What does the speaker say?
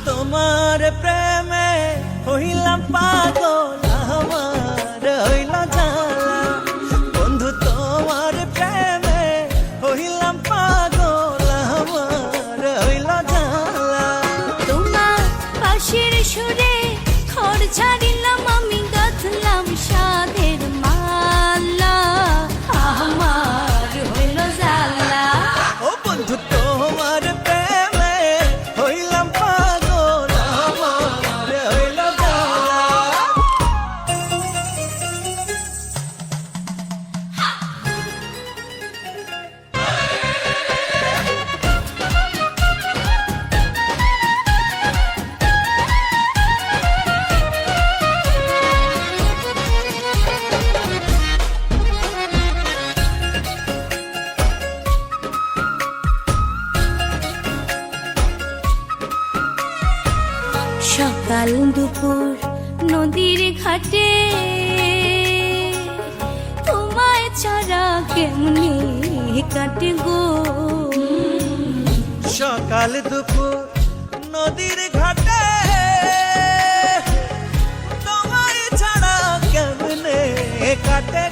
তোমার প্রেমে হইলাম পাগল, আমার হইল জ্বালা। বন্ধু তোমার প্রেমে হইলাম পাগল, আমার হইল জ্বালা। তোমার পাশের সুরে খড় ছাড়িলাম, আমি গাঁথলাম সাধের মালা, আমার হইল জ্বালা। ও বন্ধু তোমার প্রেমে হইলাম পাগল, আমার হইল জ্বালা। সকাল দুপুর নদীর ঘাটে তোমায় ছাড়া কেমনে কাটে গো। সকাল দুপুর নদীর ঘাটে তোমায় ছাড়া কেমনে কাটে